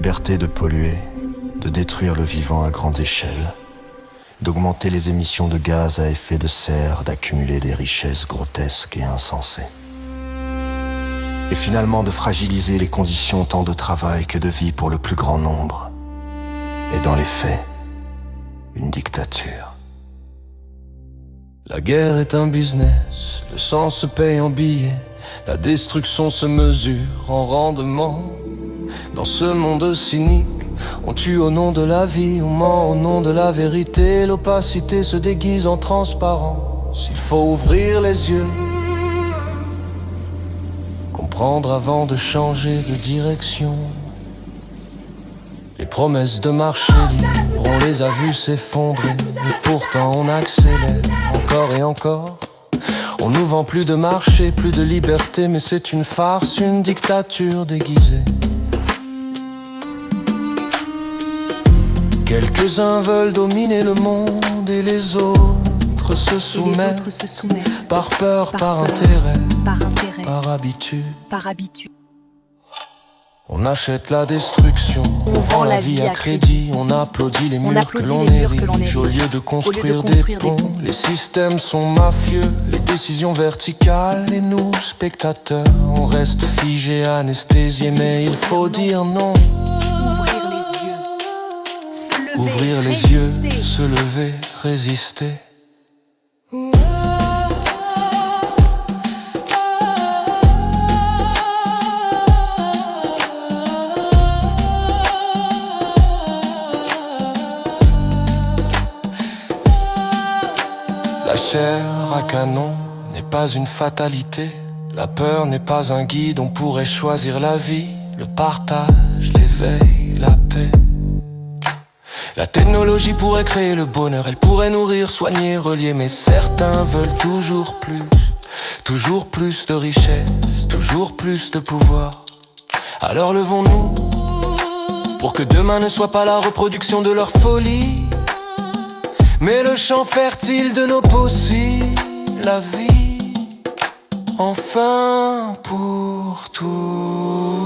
liberté de polluer, de détruire le vivant à grande échelle, d'augmenter les émissions de gaz à effet de serre, d'accumuler des richesses grotesques et insensées. Et finalement de fragiliser les conditions tant de travail que de vie pour le plus grand nombre. Et dans les faits, une dictature. La guerre est un business, le sang se paye en billets, la destruction se mesure en rendement. Dans ce monde cynique, on tue au nom de la vie, on ment au nom de la vérité. L'opacité se déguise en transparence. Il faut ouvrir les yeux, comprendre avant de changer de direction. Les promesses de marché libre, on les a vues s'effondrer, et pourtant on accélère encore et encore. On nous vend plus de marché, plus de liberté, mais c'est une farce, une dictature déguisée. Quelques-uns veulent dominer le monde et les autres se soumettent, par peur, par intérêt, par habitude. On achète la destruction, on vend la vie à crédit, on applaudit les murs que l'on érige au lieu de construire des ponts. Les systèmes sont mafieux, les décisions verticales, et nous, spectateurs, on reste figés, anesthésiés, mais il faut dire non. Ouvrir les yeux, se lever, résister. La chair à canon n'est pas une fatalité. La peur n'est pas un guide, on pourrait choisir la vie, le partage, l'éveil, la paix. La technologie pourrait créer le bonheur, elle pourrait nourrir, soigner, relier, mais certains veulent toujours plus de richesse, toujours plus de pouvoir. Alors levons-nous pour que demain ne soit pas la reproduction de leur folie, mais le champ fertile de nos possibles, la vie, enfin pour tous.